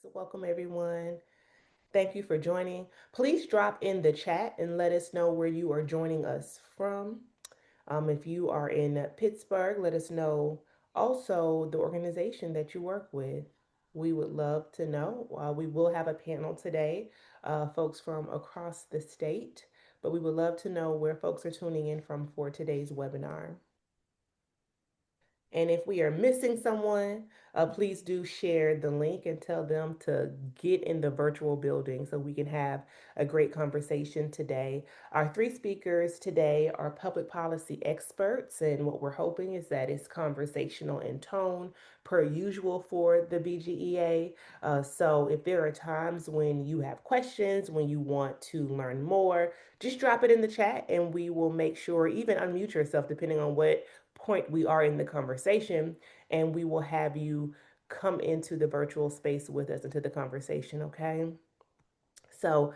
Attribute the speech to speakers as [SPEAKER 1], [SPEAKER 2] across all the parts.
[SPEAKER 1] Welcome, everyone. Thank you for joining. Please drop in the chat and let us know where you are joining us from. If you are in Pittsburgh, let us know also the organization that you work with. We would love to know. We will have a panel today, folks from across the state, but we would love to know where folks are tuning in from for today's webinar. And if we are missing someone, please do share the link and tell them to get in the virtual building so we can have a great conversation today. Our three speakers today are public policy experts, and what we're hoping is that it's conversational in tone, per usual for the BGEA. So if there are times when you have questions, when you want to learn more, just drop it in the chat and we will make sure, even unmute yourself depending on what point we are in the conversation, and we will have you come into the virtual space with us into the conversation, okay? So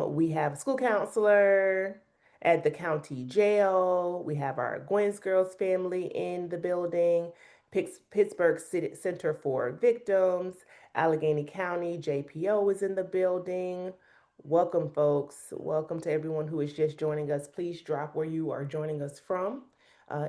[SPEAKER 1] we have a school counselor at the county jail. We have our Gwen's Girls family in the building, Pittsburgh City Center for Victims, Allegheny County JPO is in the building. Welcome, folks. Welcome to everyone who is just joining us. Please drop where you are joining us from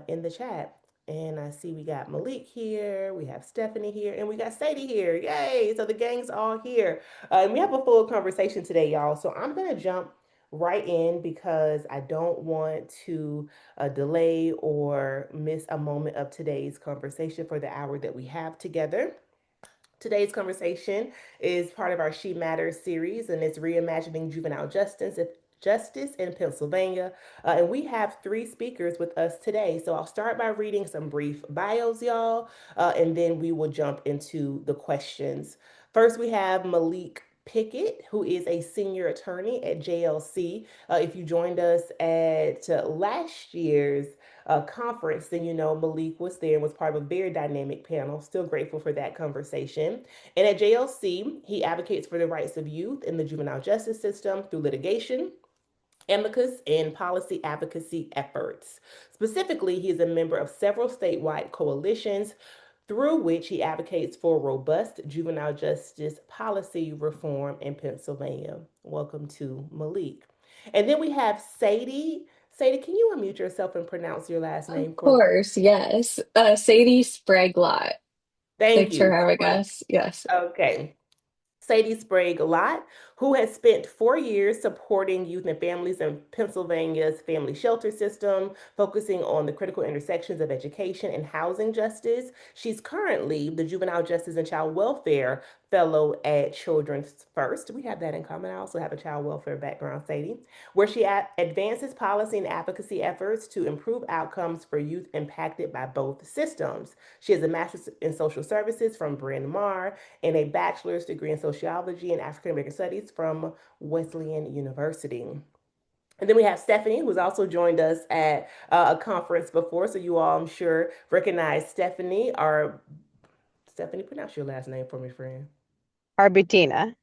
[SPEAKER 1] in the chat. And I see we got Malik here, we have Stephanie here, and we got Sadie here. Yay! So the gang's all here. And we have a full conversation today, y'all. So I'm going to jump right in because I don't want to delay or miss a moment of today's conversation for the hour that we have together. Today's conversation is part of our She Matters series, and it's Reimagining Juvenile Justice in Pennsylvania. And we have three speakers with us today. So I'll start by reading some brief bios, y'all, and then we will jump into the questions. First, we have Malik Pickett, who is a senior attorney at JLC. If you joined us at last year's conference, then you know Malik was there and was part of a very dynamic panel. Still grateful for that conversation. And at JLC, he advocates for the rights of youth in the juvenile justice system through litigation, amicus, and policy advocacy efforts. Specifically, he is a member of several statewide coalitions through which he advocates for robust juvenile justice policy reform in Pennsylvania. Welcome to Malik. And then we have Sadie. Sadie, can you unmute yourself and pronounce your last
[SPEAKER 2] Of
[SPEAKER 1] name for me?
[SPEAKER 2] course, yes. Sadie Spraglott.
[SPEAKER 1] Thank
[SPEAKER 2] Thanks for
[SPEAKER 1] you.
[SPEAKER 2] having us. Yes.
[SPEAKER 1] Okay. Sadie Sprague Lott, who has spent 4 years supporting youth and families in Pennsylvania's family shelter system, focusing on the critical intersections of education and housing justice. She's currently the Juvenile Justice and Child Welfare Fellow at Children's First. We have that in common. I also have a child welfare background, Sadie, where she advances policy and advocacy efforts to improve outcomes for youth impacted by both systems. She has a master's in social services from Bryn Mawr and a bachelor's degree in sociology and African American studies from Wesleyan University. And then we have Stephanie, who's also joined us at a conference before. So you all, I'm sure, recognize Stephanie. Or Stephanie, pronounce your last name for me, friend.
[SPEAKER 3] Arbutina.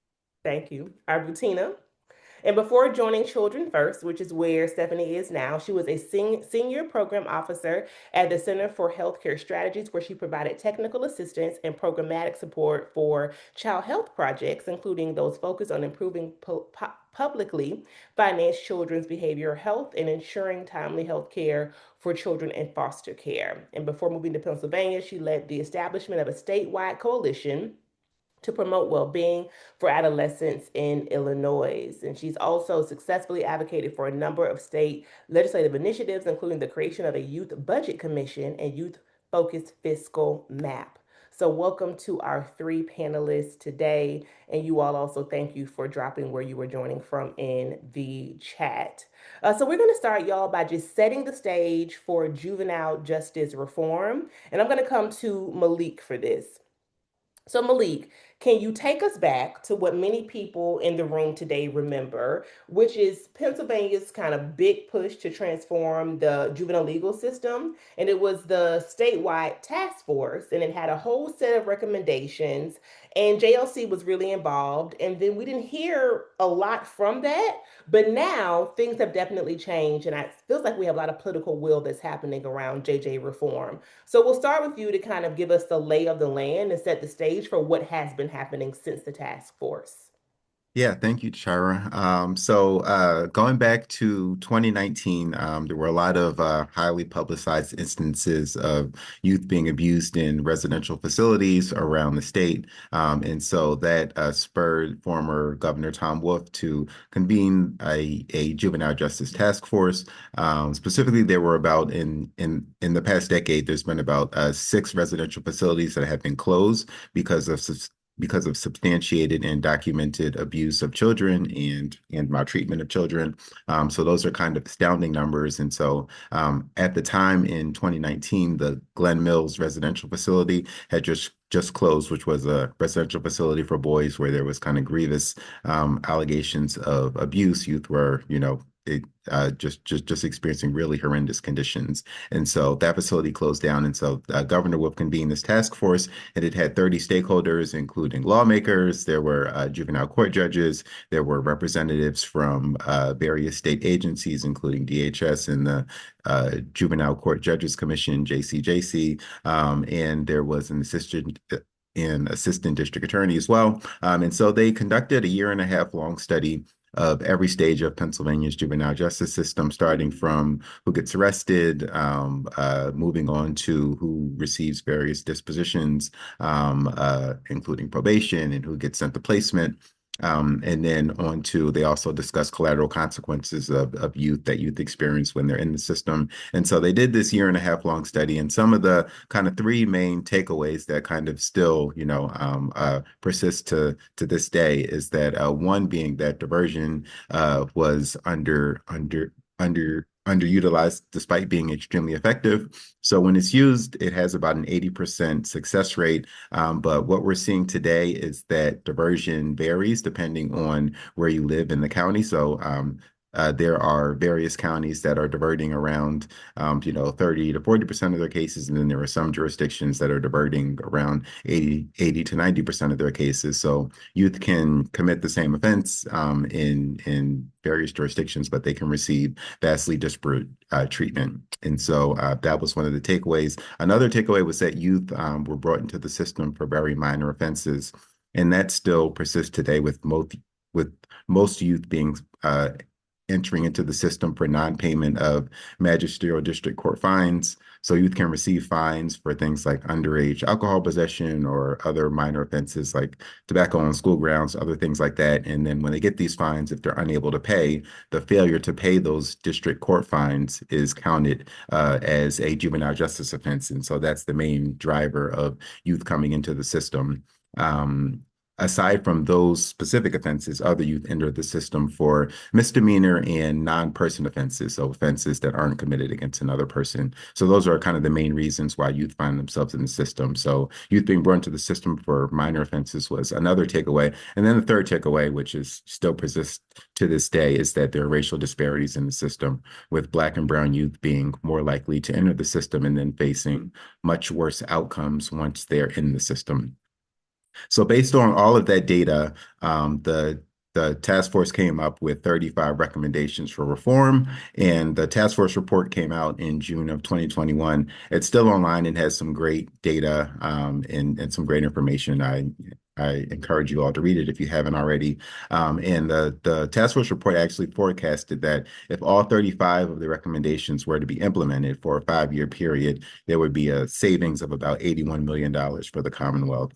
[SPEAKER 1] Thank you. Arbutina. And before joining Children First, which is where Stephanie is now, she was a senior program officer at the Center for Healthcare Strategies, where she provided technical assistance and programmatic support for child health projects, including those focused on improving publicly financed children's behavioral health and ensuring timely health care for children in foster care. And before moving to Pennsylvania, she led the establishment of a statewide coalition to promote well-being for adolescents in Illinois. And she's also successfully advocated for a number of state legislative initiatives, including the creation of a youth budget commission and youth-focused fiscal map. So welcome to our three panelists today. And you all also thank you for dropping where you were joining from in the chat. So we're going to start, y'all, by just setting the stage for juvenile justice reform. And I'm going to come to Malik for this. So, Malik, can you take us back to what many people in the room today remember, which is Pennsylvania's kind of big push to transform the juvenile legal system? And it was the statewide task force, and it had a whole set of recommendations, and JLC was really involved. And then we didn't hear a lot from that, but now things have definitely changed, and it feels like we have a lot of political will that's happening around JJ reform. So we'll start with you to kind of give us the lay of the land and set the stage for what has been been happening since the task force?
[SPEAKER 4] Yeah, thank you, Chira. Going back to 2019, there were a lot of highly publicized instances of youth being abused in residential facilities around the state. And so that spurred former Governor Tom Wolf to convene a juvenile justice task force. Specifically, there were about in the past decade, there's been about six residential facilities that have been closed because of substantiated and documented abuse of children and maltreatment of children. So those are kind of astounding numbers. And so at the time in 2019, the Glen Mills residential facility had just closed, which was a residential facility for boys where there was kind of grievous allegations of abuse. Youth were, just experiencing really horrendous conditions. And so that facility closed down. And so Governor Wolf convened this task force, and it had 30 stakeholders, including lawmakers. There were juvenile court judges. There were representatives from various state agencies, including DHS and the Juvenile Court Judges Commission, JCJC, and there was an assistant district attorney as well. And so they conducted a year-and-a-half long study of every stage of Pennsylvania's juvenile justice system, starting from who gets arrested, moving on to who receives various dispositions, including probation, and who gets sent to placement. And then on to, they also discuss collateral consequences of youth that youth experience when they're in the system. And so they did this year-and-a-half long study, and some of the kind of three main takeaways that kind of still, persist to this day is that one being that diversion was underutilized despite being extremely effective. So when it's used, it has about an 80% success rate. But what we're seeing today is that diversion varies depending on where you live in the county. So there are various counties that are diverting around, 30 to 40% of their cases. And then there are some jurisdictions that are diverting around 80 to 90% of their cases. So youth can commit the same offense in various jurisdictions, but they can receive vastly disparate treatment. And so that was one of the takeaways. Another takeaway was that youth were brought into the system for very minor offenses. And that still persists today with most youth being entering into the system for non-payment of magisterial district court fines. So youth can receive fines for things like underage alcohol possession or other minor offenses like tobacco on school grounds, other things like that. And then when they get these fines, if they're unable to pay, the failure to pay those district court fines is counted as a juvenile justice offense. And so that's the main driver of youth coming into the system. Aside from those specific offenses, other youth enter the system for misdemeanor and non-person offenses, so offenses that aren't committed against another person. So those are kind of the main reasons why youth find themselves in the system. So youth being brought into the system for minor offenses was another takeaway. And then the third takeaway, which is still persists to this day, is that there are racial disparities in the system, with Black and brown youth being more likely to enter the system and then facing much worse outcomes once they're in the system. So based on all of that data, the task force came up with 35 recommendations for reform, and the task force report came out in June of 2021. It's still online and has some great data and some great information. I encourage you all to read it if you haven't already. And the task force report actually forecasted that if all 35 of the recommendations were to be implemented for a 5-year period, there would be a savings of about $81 million for the Commonwealth.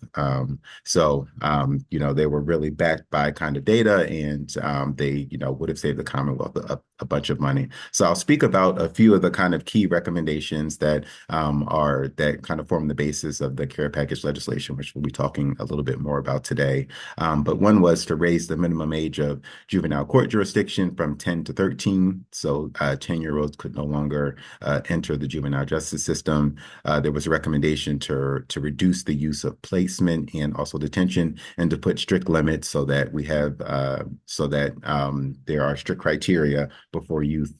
[SPEAKER 4] They were really backed by kind of data, and they, would have saved the Commonwealth a bunch of money. So I'll speak about a few of the kind of key recommendations that kind of form the basis of the care package legislation, which we'll be talking a little bit more about today. But one was to raise the minimum age of juvenile court jurisdiction from 10 to 13. So 10-year-olds could no longer enter the juvenile justice system. There was a recommendation to reduce the use of placement and also detention, and to put strict limits so that there are strict criteria before youth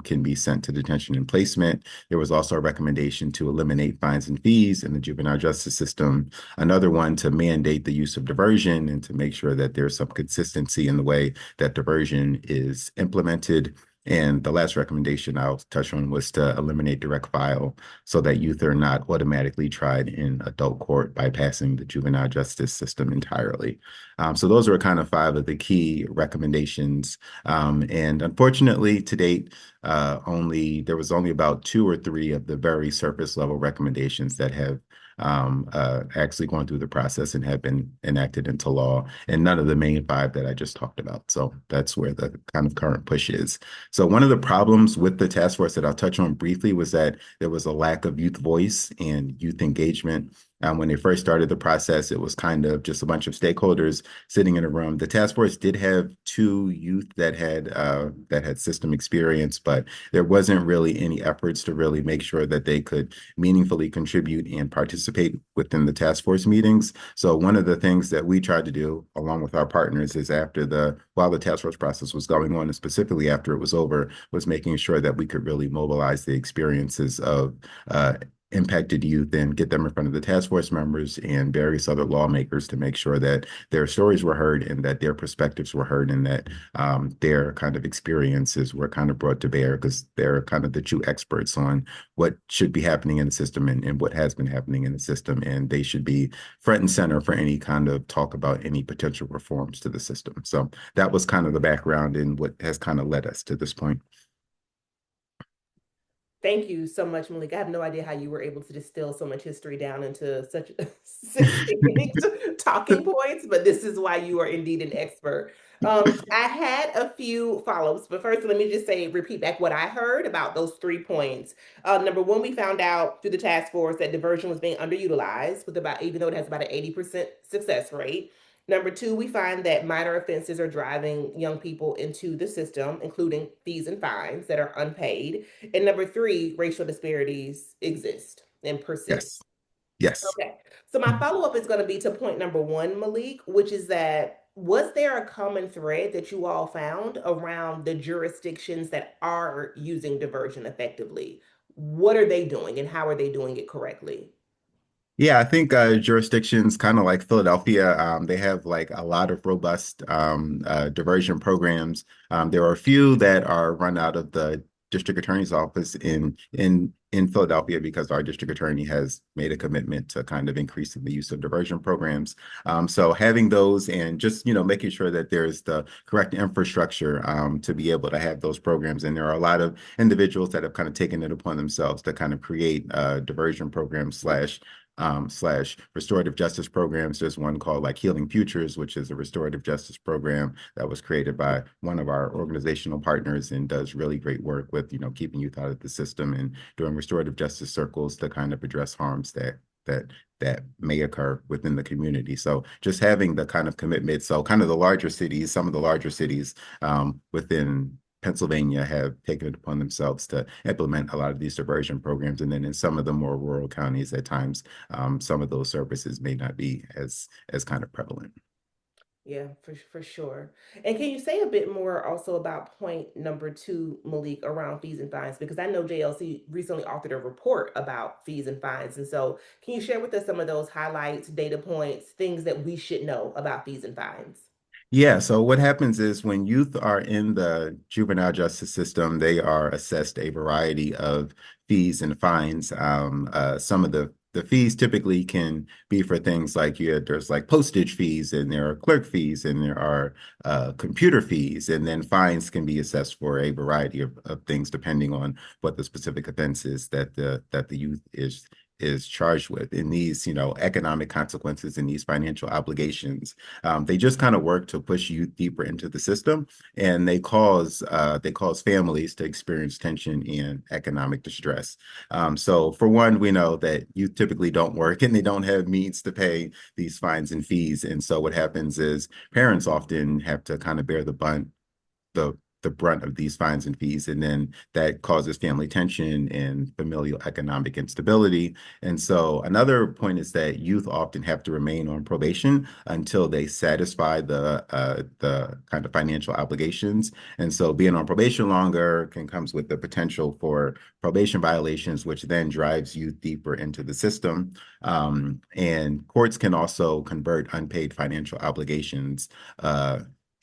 [SPEAKER 4] can be sent to detention and placement. There was also a recommendation to eliminate fines and fees in the juvenile justice system. Another one to mandate the use of diversion and to make sure that there's some consistency in the way that diversion is implemented. And the last recommendation I'll touch on was to eliminate direct file so that youth are not automatically tried in adult court, bypassing the juvenile justice system entirely. So those are kind of five of the key recommendations. And unfortunately, to date, there was only about two or three of the very surface level recommendations that have actually gone through the process and have been enacted into law, and none of the main five that I just talked about. So that's where the kind of current push is. So one of the problems with the task force that I'll touch on briefly was that there was a lack of youth voice and youth engagement. When they first started the process, it was kind of just a bunch of stakeholders sitting in a room. The task force did have two youth that had system experience, but there wasn't really any efforts to really make sure that they could meaningfully contribute and participate within the task force meetings. So one of the things that we tried to do, along with our partners, is while the task force process was going on, and specifically after it was over, was making sure that we could really mobilize the experiences of impacted youth and get them in front of the task force members and various other lawmakers to make sure that their stories were heard and that their perspectives were heard, and that their kind of experiences were kind of brought to bear, because they're kind of the true experts on what should be happening in the system and what has been happening in the system. And they should be front and center for any kind of talk about any potential reforms to the system. So that was kind of the background and what has kind of led us to this point.
[SPEAKER 1] Thank you so much, Malik. I have no idea how you were able to distill so much history down into such succinct talking points, but this is why you are indeed an expert. I had a few follow-ups, but first, let me just repeat back what I heard about those 3 points. Number one, we found out through the task force that diversion was being underutilized, even though it has about an 80% success rate. Number two, we find that minor offenses are driving young people into the system, including fees and fines that are unpaid. And number three, racial disparities exist and persist.
[SPEAKER 4] Yes. Yes.
[SPEAKER 1] Okay. So my follow-up is going to be to point number one, Malik, which is that was there a common thread that you all found around the jurisdictions that are using diversion effectively? What are they doing and how are they doing it correctly?
[SPEAKER 4] Yeah, I think jurisdictions kind of like Philadelphia, they have like a lot of robust diversion programs. There are a few that are run out of the district attorney's office in Philadelphia, because our district attorney has made a commitment to kind of increasing the use of diversion programs. So having those and just, making sure that there's the correct infrastructure to be able to have those programs. And there are a lot of individuals that have kind of taken it upon themselves to kind of create diversion programs slash restorative justice programs. There's one called like Healing Futures, which is a restorative justice program that was created by one of our organizational partners and does really great work with, keeping youth out of the system and doing restorative justice circles to kind of address harms that may occur within the community. So just having the kind of commitment. So kind of some of the larger cities within Pennsylvania have taken it upon themselves to implement a lot of these diversion programs. And then in some of the more rural counties, at times, some of those services may not be as kind of prevalent.
[SPEAKER 1] Yeah, for sure. And can you say a bit more also about point number two, Malik, around fees and fines? Because I know JLC recently authored a report about fees and fines. And so can you share with us some of those highlights, data points, things that we should know about fees and fines?
[SPEAKER 4] Yeah, so what happens is when youth are in the juvenile justice system, they are assessed a variety of fees and fines. Some of the fees typically can be for things like there's like postage fees, and there are clerk fees, and there are computer fees, and then fines can be assessed for a variety of things depending on what the specific offense is that the youth is charged with. In these, economic consequences and these financial obligations, they just kind of work to push youth deeper into the system, and they cause families to experience tension and economic distress. So for one, we know that youth typically don't work and they don't have means to pay these fines and fees, and so what happens is parents often have to kind of bear the the brunt of these fines and fees, and then that causes family tension and familial economic instability. And so another point is that youth often have to remain on probation until they satisfy the kind of financial obligations. And so being on probation longer comes with the potential for probation violations, which then drives youth deeper into the system. And courts can also convert unpaid financial obligations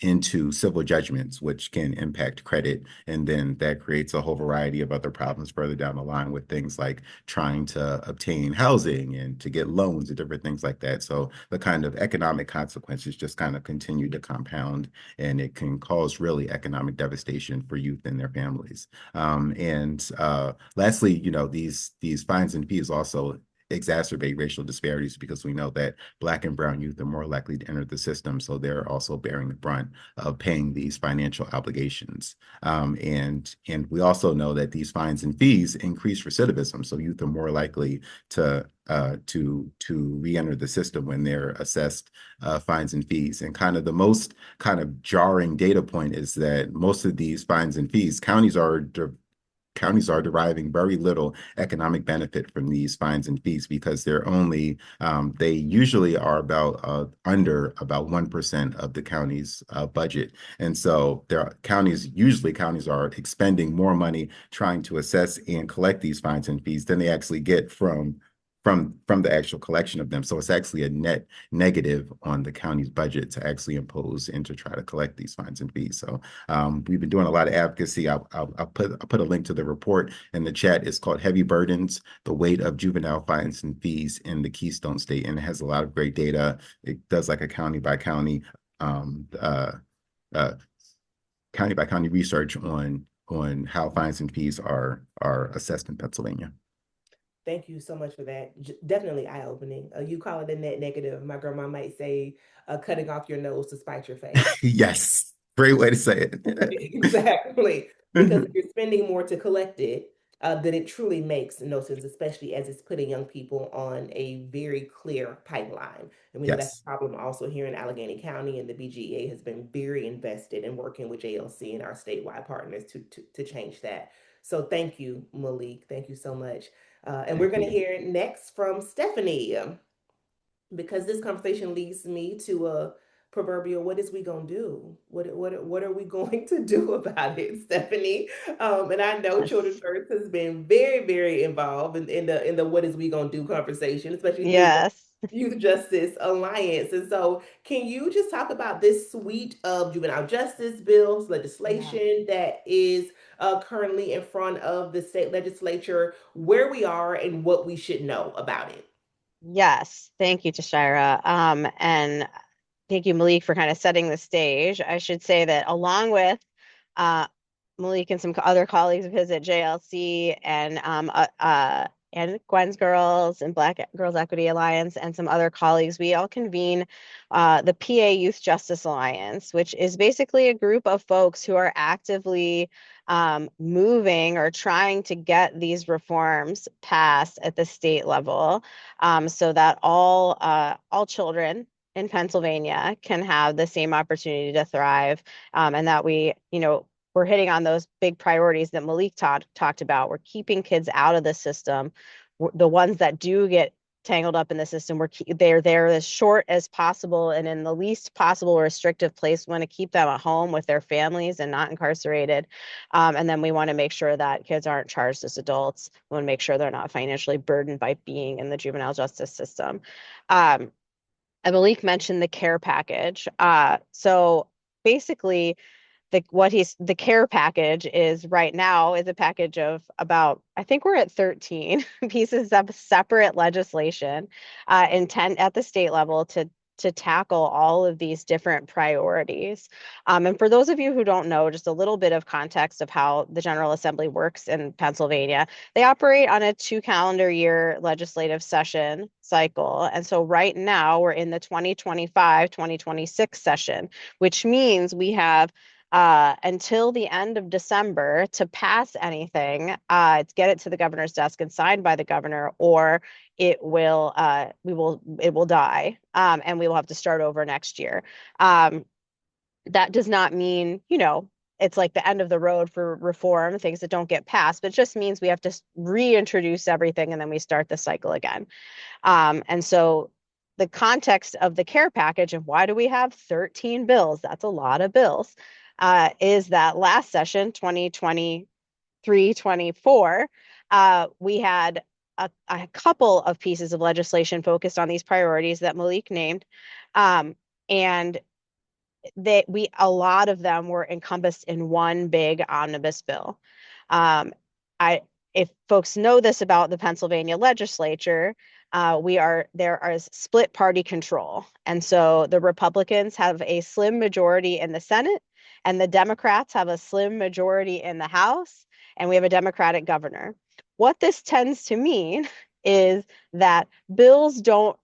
[SPEAKER 4] into civil judgments, which can impact credit. And then that creates a whole variety of other problems further down the line with things like trying to obtain housing and to get loans and different things like that. So the kind of economic consequences just kind of continue to compound, and it can cause really economic devastation for youth and their families. And lastly, these fines and fees also exacerbate racial disparities because we know that Black and brown youth are more likely to enter the system. So they're also bearing the brunt of paying these financial obligations. And we also know that these fines and fees increase recidivism. So youth are more likely to re-enter the system when they're assessed fines and fees. And kind of the most kind of jarring data point is that most of these fines and fees, counties are deriving very little economic benefit from these fines and fees because they usually are about under about 1% of the county's budget. And so counties are expending more money trying to assess and collect these fines and fees than they actually get from the actual collection of them. So it's actually a net negative on the county's budget to actually impose and to try to collect these fines and fees. So we've been doing a lot of advocacy. I'll put a link to the report in the chat. It's called Heavy Burdens, the Weight of Juvenile Fines and Fees in the Keystone State. And it has a lot of great data. It does like a county by county research on how fines and fees are assessed in Pennsylvania.
[SPEAKER 1] Thank you so much for that. Definitely eye-opening. You call it a net negative. My grandma might say, cutting off your nose to spite your face.
[SPEAKER 4] Yes, great way to say it.
[SPEAKER 1] Exactly. Because if you're spending more to collect it, then it truly makes no sense, especially as it's putting young people on a very clear pipeline. And we know that's
[SPEAKER 4] Yes.
[SPEAKER 1] a problem also here in Allegheny County, and the BGA has been very invested in working with JLC and our statewide partners to change that. So thank you, Malik. Thank you so much. And we're
[SPEAKER 4] Thank
[SPEAKER 1] going to
[SPEAKER 4] you.
[SPEAKER 1] hear next from Stephanie, because this conversation leads me to a proverbial, what is we gonna do? What are we going to do about it, Stephanie? And I know Children
[SPEAKER 3] Yes.
[SPEAKER 1] First has been very, very involved in the what is we gonna do conversation, especially through the
[SPEAKER 3] Yes.
[SPEAKER 1] Youth Justice Alliance. And so, can you just talk about this suite of juvenile justice bills,
[SPEAKER 3] Yeah.
[SPEAKER 1] legislation that is currently in front of the state legislature, where we are, and what we should know about it?
[SPEAKER 3] Yes. Thank you, Tashira. And thank you, Malik, for kind of setting the stage. I should say that along with uh, Malik and some other colleagues of his at JLC and Gwen's Girls and Black Girls Equity Alliance and some other colleagues, we all convene the PA Youth Justice Alliance, which is basically a group of folks who are actively moving or trying to get these reforms passed at the state level, so that all children in Pennsylvania can have the same opportunity to thrive, and that we're hitting on those big priorities that Malik talked about. We're keeping kids out of the system. The ones that do get tangled up in the system, they're there as short as possible and in the least possible restrictive place. We want to keep them at home with their families and not incarcerated. And then we want to make sure that kids aren't charged as adults. We want to make sure they're not financially burdened by being in the juvenile justice system. And Malik mentioned the care package. So basically, the care package is right now is a package of about, I think we're at 13 pieces of separate legislation intent at the state level to tackle all of these different priorities. And for those of you who don't know, just a little bit of context of how the General Assembly works in Pennsylvania, they operate on a 2 calendar year legislative session cycle. And so right now we're in the 2025-2026 session, which means we have until the end of December to pass anything, to get it to the governor's desk and signed by the governor, or it will die, and we will have to start over next year. That does not mean, it's like the end of the road for reform, things that don't get passed, but it just means we have to reintroduce everything and then we start the cycle again. And so the context of the care package and why do we have 13 bills? That's a lot of bills. Is that last session, 2023-24, we had a couple of pieces of legislation focused on these priorities that Malik named. And a lot of them were encompassed in one big omnibus bill. Um, I if folks know this about the Pennsylvania legislature, there is split party control. And so the Republicans have a slim majority in the Senate, and the Democrats have a slim majority in the House, and we have a Democratic governor. What this tends to mean is that bills don't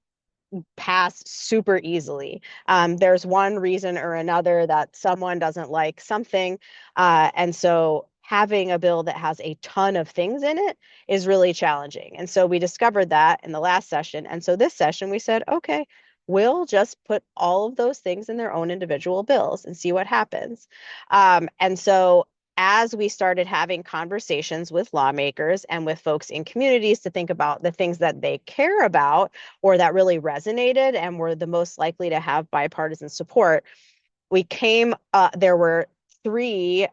[SPEAKER 3] pass super easily. There's one reason or another that someone doesn't like something. And so having a bill that has a ton of things in it is really challenging. And so we discovered that in the last session. And so this session, we said, okay, we'll just put all of those things in their own individual bills and see what happens. And so as we started having conversations with lawmakers and with folks in communities to think about the things that they care about or that really resonated and were the most likely to have bipartisan support, there were three,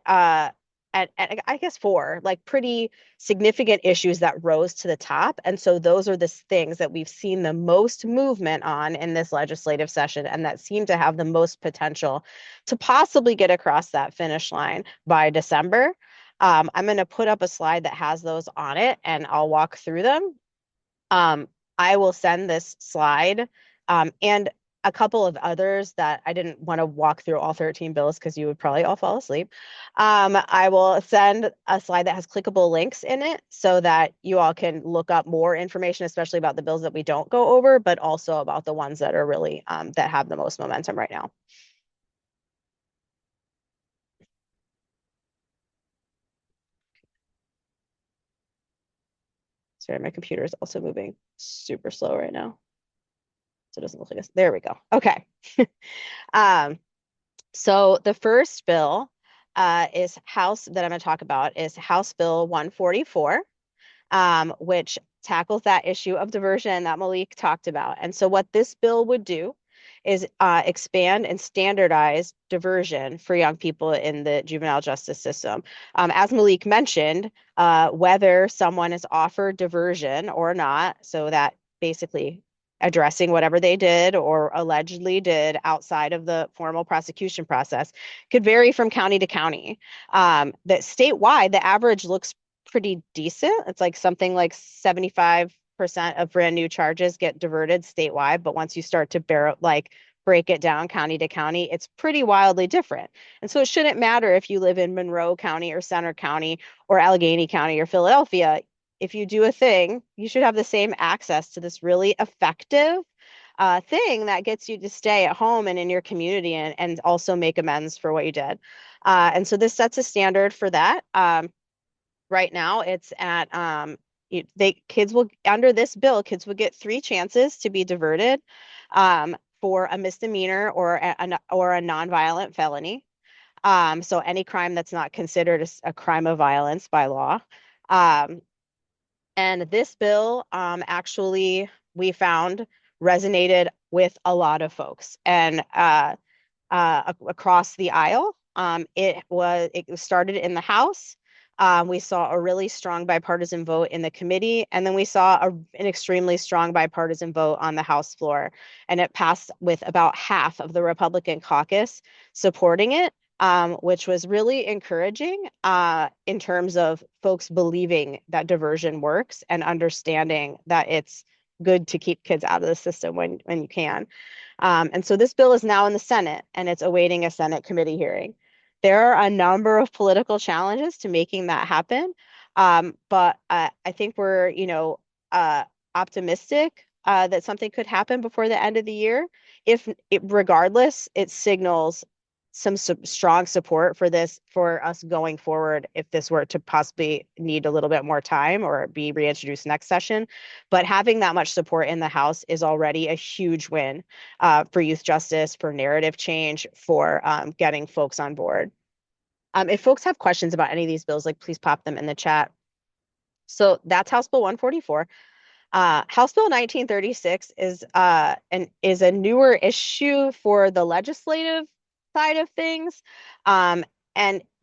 [SPEAKER 3] and I guess four, like pretty significant issues that rose to the top. And so those are the things that we've seen the most movement on in this legislative session and that seem to have the most potential to possibly get across that finish line by December. I'm going to put up a slide that has those on it and I'll walk through them. I will send this slide and a couple of others that I didn't want to walk through all 13 bills because you would probably all fall asleep. I will send a slide that has clickable links in it so that you all can look up more information, especially about the bills that we don't go over, but also about the ones that are really that have the most momentum right now. Sorry, my computer is also moving super slow right now. So it doesn't look like this. There we go. Okay. So the first bill that I'm going to talk about is House Bill 144, which tackles that issue of diversion that Malik talked about. And so what this bill would do is expand and standardize diversion for young people in the juvenile justice system. As Malik mentioned, whether someone is offered diversion or not, so that basically addressing whatever they did or allegedly did outside of the formal prosecution process could vary from county to county. That statewide, the average looks pretty decent. It's like something like 75% of brand new charges get diverted statewide, but once you start to break it down county to county, it's pretty wildly different. And so it shouldn't matter if you live in Monroe County or Center County or Allegheny County or Philadelphia. If you do a thing, you should have the same access to this really effective thing that gets you to stay at home and in your community and also make amends for what you did. And so this sets a standard for that. Right now, it's at under this bill, kids will get 3 chances to be diverted for a misdemeanor or a nonviolent felony. So any crime that's not considered a crime of violence by law. And this bill actually we found resonated with a lot of folks and across the aisle. It started in the House. We saw a really strong bipartisan vote in the committee, and then we saw an extremely strong bipartisan vote on the House floor, and it passed with about half of the Republican caucus supporting it, which was really encouraging in terms of folks believing that diversion works and understanding that it's good to keep kids out of the system when you can. And so this bill is now in the Senate, and it's awaiting a Senate committee hearing. There are a number of political challenges to making that happen, but I think we're, optimistic that something could happen before the end of the year. Regardless, it signals some strong support for this for us going forward if this were to possibly need a little bit more time or be reintroduced next session. But having that much support in the House is already a huge win for youth justice, for narrative change, for getting folks on board. If folks have questions about any of these bills, please pop them in the chat. So that's House Bill 144. House Bill 1936 is a newer issue for the legislative side of things. And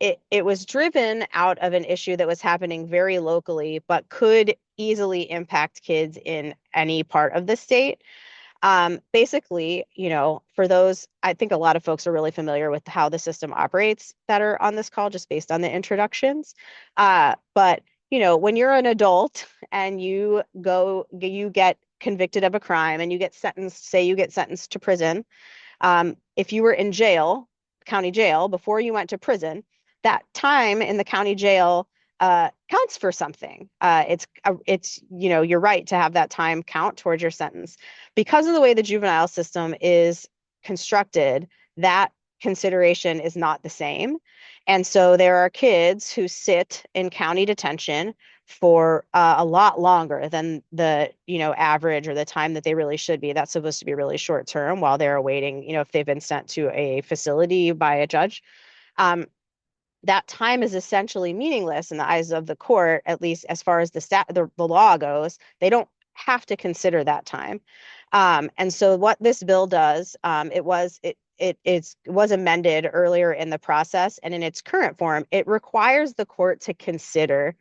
[SPEAKER 3] it was driven out of an issue that was happening very locally, but could easily impact kids in any part of the state. Basically, for those, I think a lot of folks are really familiar with how the system operates that are on this call, just based on the introductions. But when you're an adult and you get convicted of a crime and you get sentenced to prison. If you were in jail, county jail, before you went to prison, that time in the county jail counts for something. It's your right to have that time count towards your sentence. Because of the way the juvenile system is constructed, that consideration is not the same. And so there are kids who sit in county detention for a lot longer than the average or the time that they really should be. That's supposed to be really short term while they're awaiting, if they've been sent to a facility by a judge. That time is essentially meaningless in the eyes of the court, at least as far as the law goes. They don't have to consider that time. And so what this bill does, it was amended earlier in the process, and in its current form, it requires the court to consider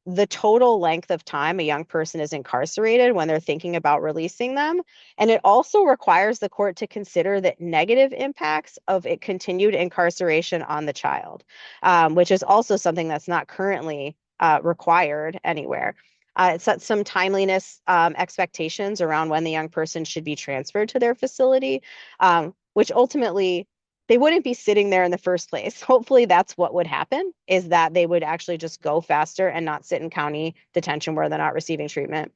[SPEAKER 3] the total length of time a young person is incarcerated when they're thinking about releasing them. And it also requires the court to consider the negative impacts of a continued incarceration on the child, which is also something that's not currently required anywhere. It sets some timeliness expectations around when the young person should be transferred to their facility, which ultimately they wouldn't be sitting there in the first place. Hopefully that's what would happen, is that they would actually just go faster and not sit in county detention where they're not receiving treatment.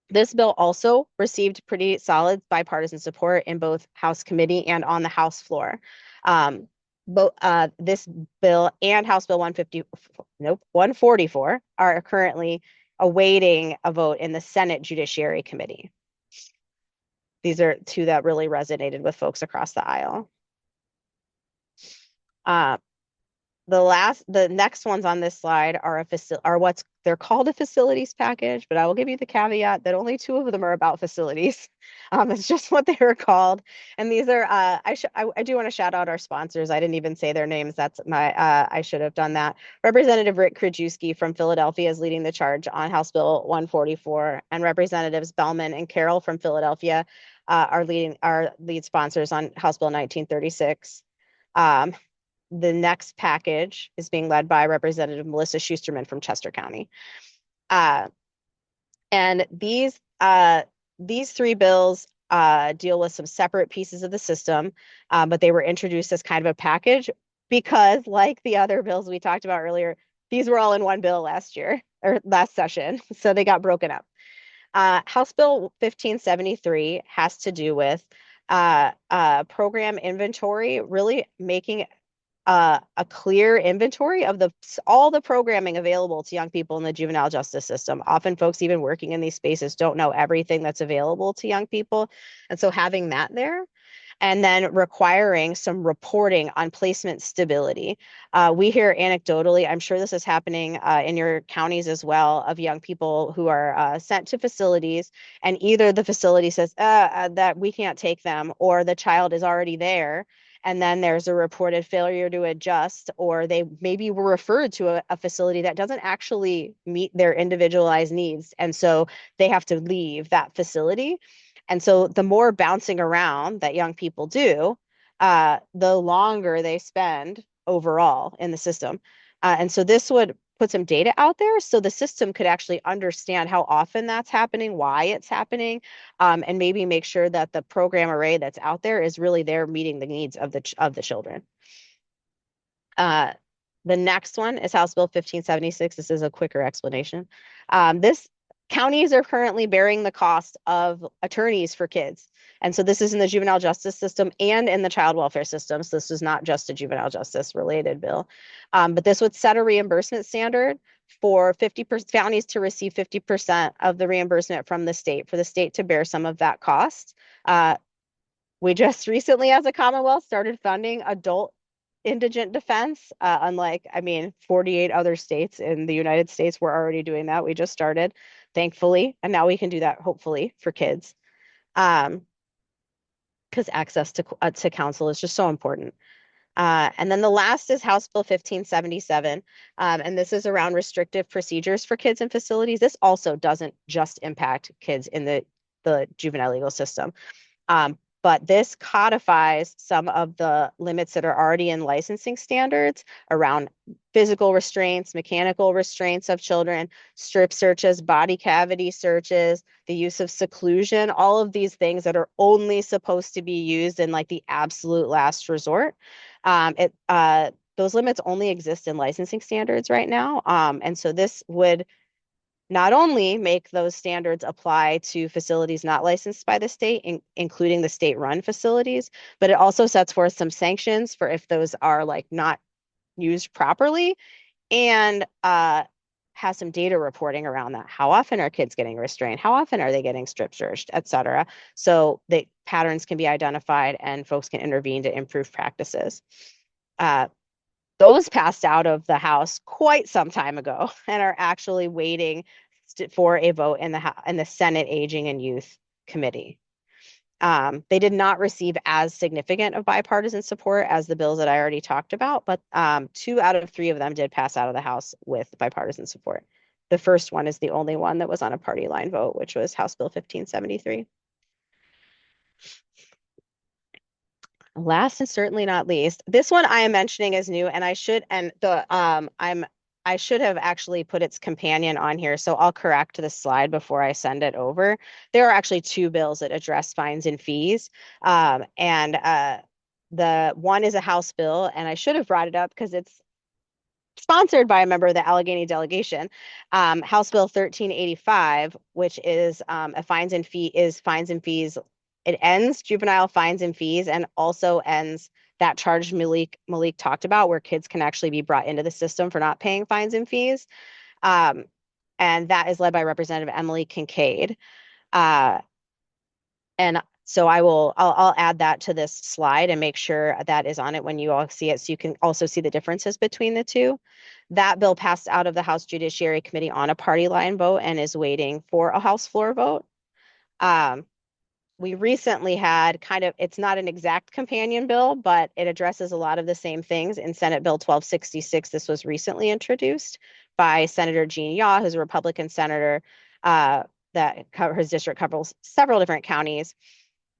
[SPEAKER 3] This bill also received pretty solid bipartisan support in both House committee and on the House floor. This bill and House Bill 144 are currently awaiting a vote in the Senate Judiciary Committee. These are two that really resonated with folks across the aisle. The next ones on this slide are they're called a facilities package, but I will give you the caveat that only two of them are about facilities. It's just what they were called. And these are, I do want to shout out our sponsors. I didn't even say their names. I should have done that. Representative Rick Krajewski from Philadelphia is leading the charge on House Bill 144, and Representatives Bellman and Carroll from Philadelphia are lead sponsors on House Bill 1936. The next package is being led by Representative Melissa Schusterman from Chester County. And these three bills deal with some separate pieces of the system, but they were introduced as kind of a package because, like the other bills we talked about earlier, these were all in one bill last session, so they got broken up. House Bill 1573 has to do with program inventory, really making a clear inventory of all the programming available to young people in the juvenile justice system. Often folks even working in these spaces don't know everything that's available to young people. And so having that there, and then requiring some reporting on placement stability. We hear anecdotally, I'm sure this is happening in your counties as well, of young people who are sent to facilities, and either the facility says that we can't take them, or the child is already there, and then there's a reported failure to adjust, or they maybe were referred to a facility that doesn't actually meet their individualized needs, and so they have to leave that facility. And so the more bouncing around that young people do, the longer they spend overall in the system. And so this would put some data out there so the system could actually understand how often that's happening, why it's happening, and maybe make sure that the program array that's out there is really there meeting the needs of the children. The next one is House Bill 1576. This is a quicker explanation. Counties are currently bearing the cost of attorneys for kids. And so this is in the juvenile justice system and in the child welfare system. So this is not just a juvenile justice related bill. But this would set a reimbursement standard for 50% counties to receive 50% of the reimbursement from the state, for the state to bear some of that cost. We just recently, as a Commonwealth, started funding adult indigent defense, unlike 48 other states in the United States were already doing that. We just started, thankfully, and now we can do that hopefully for kids, because access to counsel is just so important. And then the last is House Bill 1577. And this is around restrictive procedures for kids in facilities. This also doesn't just impact kids in the juvenile legal system. But this codifies some of the limits that are already in licensing standards around physical restraints, mechanical restraints of children, strip searches, body cavity searches, the use of seclusion, all of these things that are only supposed to be used in like the absolute last resort. Those limits only exist in licensing standards right now. And so this would not only make those standards apply to facilities not licensed by the state, including the state-run facilities, but it also sets forth some sanctions for if those are like not used properly, and has some data reporting around that. How often are kids getting restrained? How often are they getting strip searched, et cetera? So the patterns can be identified and folks can intervene to improve practices. Those passed out of the House quite some time ago and are actually waiting for a vote in the Senate Aging and Youth Committee. They did not receive as significant of bipartisan support as the bills that I already talked about, but 2 out of 3 of them did pass out of the House with bipartisan support. The first one is the only one that was on a party line vote, which was House Bill 1573. Last and certainly not least, this one I am mentioning is new, and I should have actually put its companion on here, so I'll correct the slide before I send it over. There are actually 2 bills that address fines and fees, and the one is a House bill, and I should have brought it up because it's sponsored by a member of the Allegheny delegation, House Bill 1385, which is fines and fees. It ends juvenile fines and fees and also ends that charge Malik talked about, where kids can actually be brought into the system for not paying fines and fees. And that is led by Representative Emily Kincaid. And so I'll add that to this slide and make sure that is on it when you all see it, so you can also see the differences between the two. That bill passed out of the House Judiciary Committee on a party line vote and is waiting for a House floor vote. We recently had it's not an exact companion bill, but it addresses a lot of the same things in Senate Bill 1266. This was recently introduced by Senator Gene Yaw, who's a Republican senator his district covers several different counties.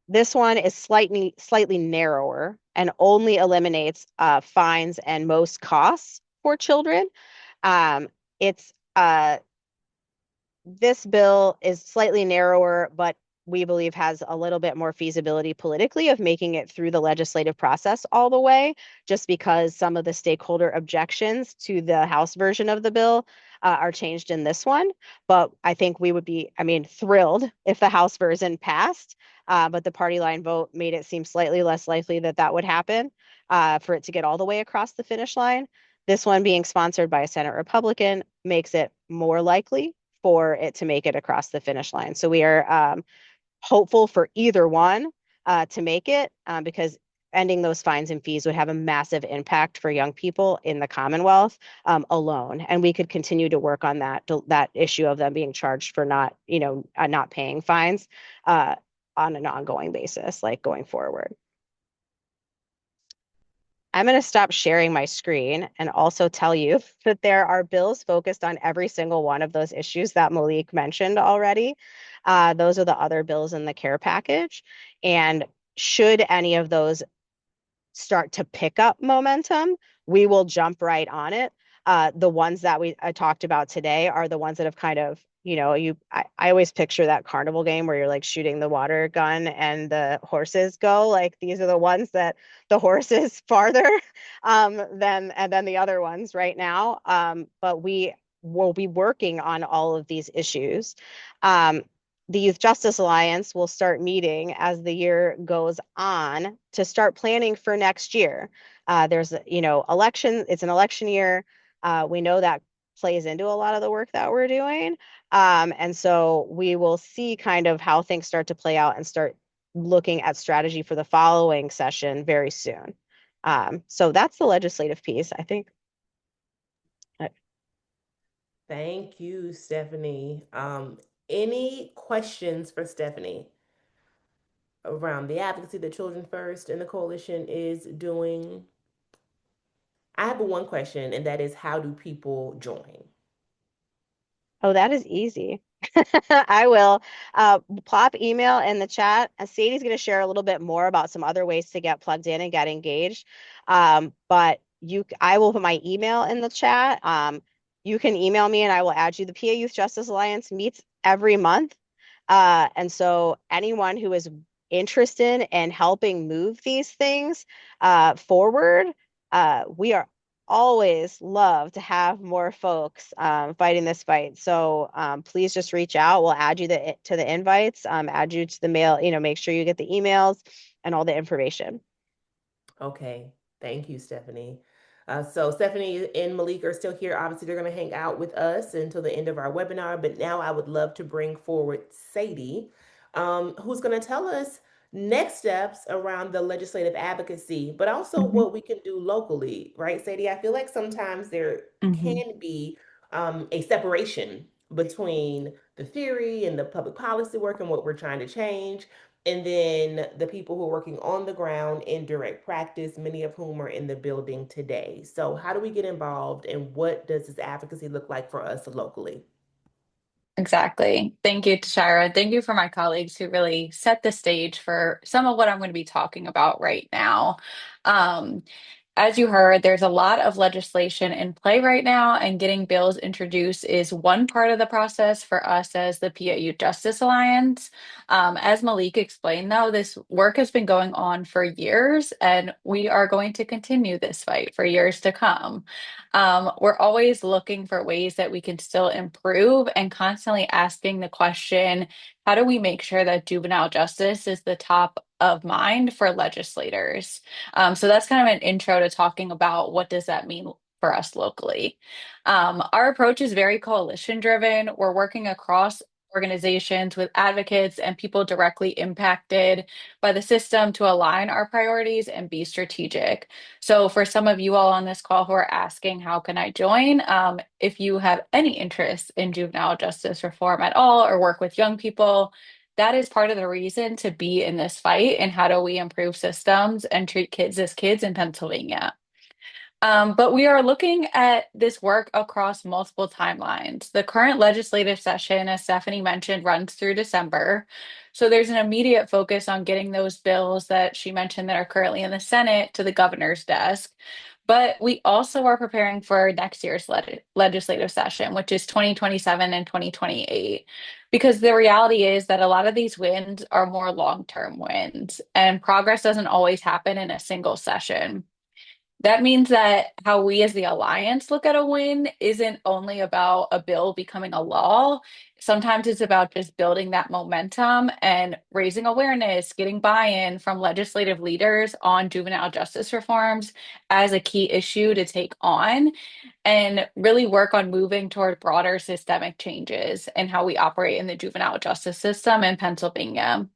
[SPEAKER 3] This one is slightly narrower and only eliminates fines and most costs for children. It's This bill is slightly narrower, but we believe has a little bit more feasibility politically of making it through the legislative process all the way, just because some of the stakeholder objections to the House version of the bill are changed in this one. But I think we would be, thrilled if the House version passed. But the party line vote made it seem slightly less likely that that would happen for it to get all the way across the finish line. This one being sponsored by a Senate Republican makes it more likely for it to make it across the finish line. So we are hopeful for either one to make it, because ending those fines and fees would have a massive impact for young people in the Commonwealth alone. And we could continue to work on that issue of them being charged for not paying fines on an ongoing basis, like going forward. I'm going to stop sharing my screen and also tell you that there are bills focused on every single one of those issues that Malik mentioned already. Those are the other bills in the care package. And should any of those start to pick up momentum, we will jump right on it. The ones that I talked about today are the ones that have kind of, I always picture that carnival game where you're like shooting the water gun and the horses go. Like, these are the ones that the horses farther than the other ones right now. But we will be working on all of these issues. The Youth Justice Alliance will start meeting as the year goes on to start planning for next year. There's, election. It's an election year. We know that plays into a lot of the work that we're doing. And so we will see kind of how things start to play out and start looking at strategy for the following session very soon. So that's the legislative piece, I think.
[SPEAKER 1] Thank you, Stephanie. Any questions for Stephanie around the advocacy that Children First and the coalition is doing? I have one question, and that is, how do people join?
[SPEAKER 3] Oh, that is easy. I will plop email in the chat. Sadie's going to share a little bit more about some other ways to get plugged in and get engaged. But I will put my email in the chat. You can email me and I will add you. The PA Youth Justice Alliance meets every month. And so anyone who is interested in helping move these things forward, we are always love to have more folks fighting this fight. So please just reach out. We'll add you to the invites, add you to the mail, make sure you get the emails and all the information.
[SPEAKER 1] Okay, thank you, Stephanie. So Stephanie and Malik are still here. Obviously, they're going to hang out with us until the end of our webinar. But now I would love to bring forward Sadie, who's going to tell us next steps around the legislative advocacy, but also
[SPEAKER 2] Mhm.
[SPEAKER 1] what we can do locally, right, Sadie? I feel like sometimes there
[SPEAKER 2] Mhm.
[SPEAKER 1] can be a separation between the theory and the public policy work and what we're trying to change, and then the people who are working on the ground in direct practice, many of whom are in the building today. So, how do we get involved, and what does this advocacy look like for us locally?
[SPEAKER 2] Exactly. Thank you, Tashira. Thank you for my colleagues who really set the stage for some of what I'm going to be talking about right now. Um, As you heard, there's a lot of legislation in play right now, and getting bills introduced is one part of the process for us as the PAU Justice Alliance. As Malik explained, though, this work has been going on for years, and we are going to continue this fight for years to come. We're always looking for ways that we can still improve and constantly asking the question, how do we make sure that juvenile justice is the top of mind for legislators? So that's kind of an intro to talking about what does that mean for us locally. Our approach is very coalition driven. We're working across organizations with advocates and people directly impacted by the system to align our priorities and be strategic. So for some of you all on this call who are asking, how can I join? If you have any interest in juvenile justice reform at all or work with young people, that is part of the reason to be in this fight. And how do we improve systems and treat kids as kids in Pennsylvania? But we are looking at this work across multiple timelines. The current legislative session, as Stephanie mentioned, runs through December. So there's an immediate focus on getting those bills that she mentioned that are currently in the Senate to the governor's desk. But we also are preparing for next year's legislative session, which is 2027 and 2028. Because the reality is that a lot of these wins are more long-term wins, and progress doesn't always happen in a single session. That means that how we as the Alliance look at a win isn't only about a bill becoming a law. Sometimes it's about just building that momentum and raising awareness, getting buy-in from legislative leaders on juvenile justice reforms as a key issue to take on, and really work on moving toward broader systemic changes in how we operate in the juvenile justice system in Pennsylvania.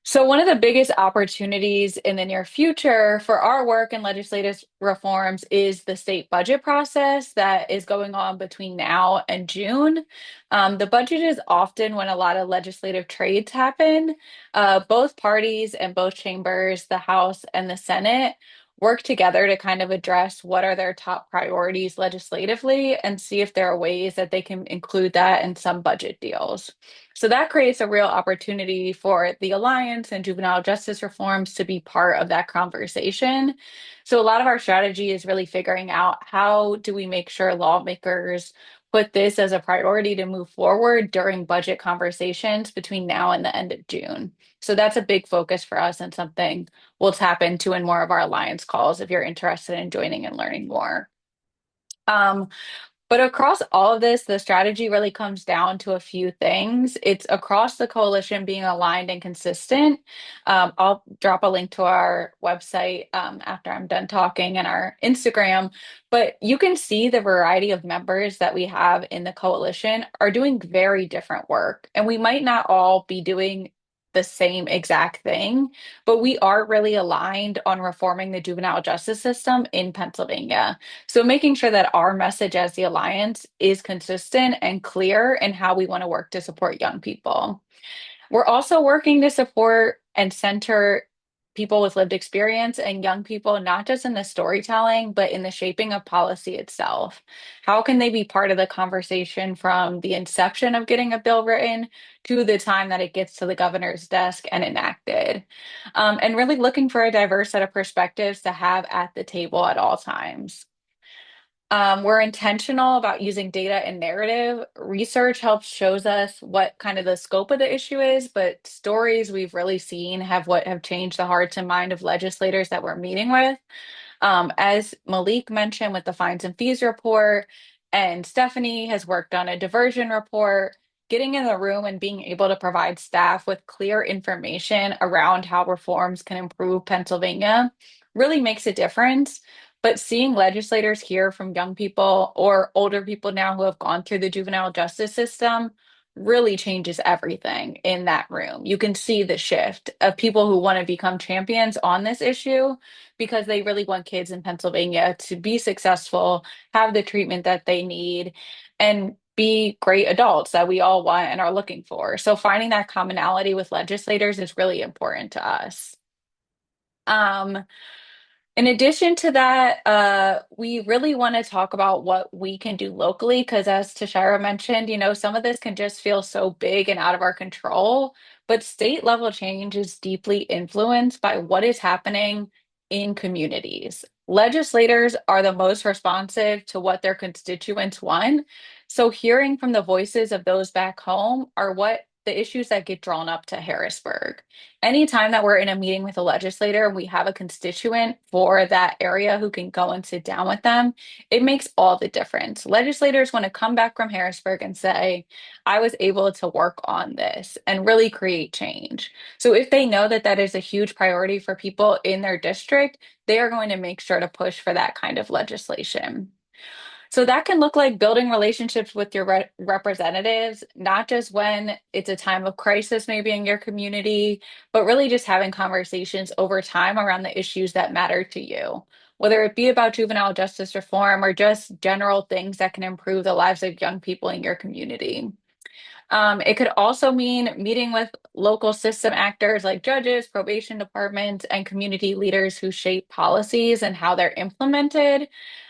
[SPEAKER 2] So, one of the biggest opportunities in the near future for our work in legislative reforms is the state budget process that is going on between now and June. The budget is often when a lot of legislative trades happen. Both parties and both chambers, the House and the Senate, work together to kind of address what are their top priorities legislatively and see if there are ways that they can include that in some budget deals. So that creates a real opportunity for the Alliance and juvenile justice reforms to be part of that conversation. So a lot of our strategy is really figuring out how do we make sure lawmakers put this as a priority to move forward during budget conversations between now and the end of June. So that's a big focus for us and something we'll tap into in more of our Alliance calls if you're interested in joining and learning more. Um, but across all of this, the strategy really comes down to a few things. It's across the coalition being aligned and consistent. I'll drop a link to our website after I'm done talking and our Instagram. But you can see the variety of members that we have in the coalition are doing very different work. And we might not all be doing the same exact thing, but we are really aligned on reforming the juvenile justice system in Pennsylvania. So making sure that our message as the Alliance is consistent and clear in how we want to work to support young people. We're also working to support and center people with lived experience and young people, not just in the storytelling, but in the shaping of policy itself. How can they be part of the conversation from the inception of getting a bill written to the time that it gets to the governor's desk and enacted? And really looking for a diverse set of perspectives to have at the table at all times. We're intentional about using data and narrative. Research helps shows us what kind of the scope of the issue is, but stories we've really seen have changed the hearts and mind of legislators that we're meeting with. As Malik mentioned with the fines and fees report, and Stephanie has worked on a diversion report, getting in the room and being able to provide staff with clear information around how reforms can improve Pennsylvania really makes a difference. But seeing legislators hear from young people or older people now who have gone through the juvenile justice system really changes everything in that room. You can see the shift of people who want to become champions on this issue because they really want kids in Pennsylvania to be successful, have the treatment that they need, and be great adults that we all want and are looking for. So finding that commonality with legislators is really important to us. Um, in addition to that, we really want to talk about what we can do locally because, as Tashira mentioned, some of this can just feel so big and out of our control. But state level change is deeply influenced by what is happening in communities. Legislators are the most responsive to what their constituents want. So, hearing from the voices of those back home are what the issues that get drawn up to Harrisburg. Anytime that we're in a meeting with a legislator and we have a constituent for that area who can go and sit down with them, it makes all the difference. Legislators want to come back from Harrisburg and say, I was able to work on this and really create change. So if they know that that is a huge priority for people in their district, they are going to make sure to push for that kind of legislation. So that can look like building relationships with your representatives, not just when it's a time of crisis, maybe in your community, but really just having conversations over time around the issues that matter to you, whether it be about juvenile justice reform or just general things that can improve the lives of young people in your community. It could also mean meeting with local system actors like judges, probation departments, and community leaders who shape policies and how they're implemented.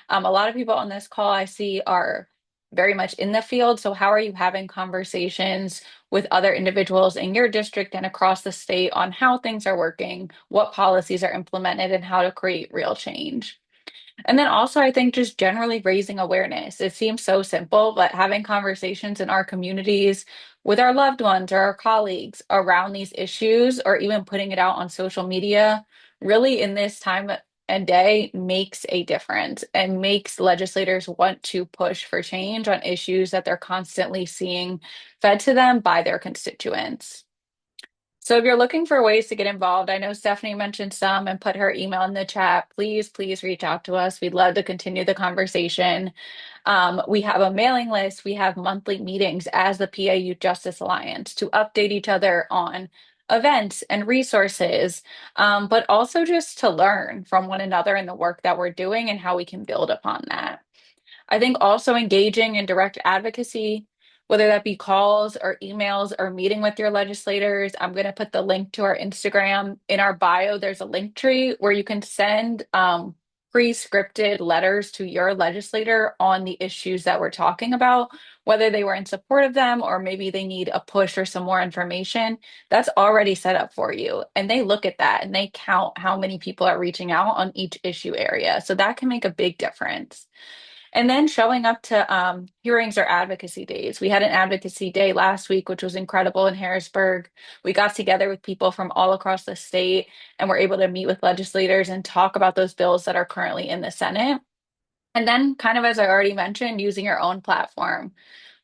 [SPEAKER 2] A lot of people on this call I see are very much in the field. So, how are you having conversations with other individuals in your district and across the state on how things are working, what policies are implemented, and how to create real change? And then also, I think just generally raising awareness. It seems so simple, but having conversations in our communities with our loved ones or our colleagues around these issues, or even putting it out on social media, really in this time and day makes a difference and makes legislators want to push for change on issues that they're constantly seeing fed to them by their constituents. So if you're looking for ways to get involved, I know Stephanie mentioned some and put her email in the chat. Please reach out to us. We'd love to continue the conversation. We have a mailing list. We have monthly meetings as the PA Youth Justice Alliance to update each other on events and resources, but also just to learn from one another in the work that we're doing and how we can build upon that. I think also engaging in direct advocacy, whether that be calls or emails or meeting with your legislators. I'm going to put the link to our Instagram in our bio. There's a link tree where you can send pre-scripted letters to your legislator on the issues that we're talking about, whether they were in support of them or maybe they need a push or some more information. That's already set up for you. And they look at that and they count how many people are reaching out on each issue area. So that can make a big difference. And then showing up to hearings or advocacy days. We had an advocacy day last week, which was incredible in Harrisburg. We got together with people from all across the state and were able to meet with legislators and talk about those bills that are currently in the Senate. And then, kind of as I already mentioned, using your own platform.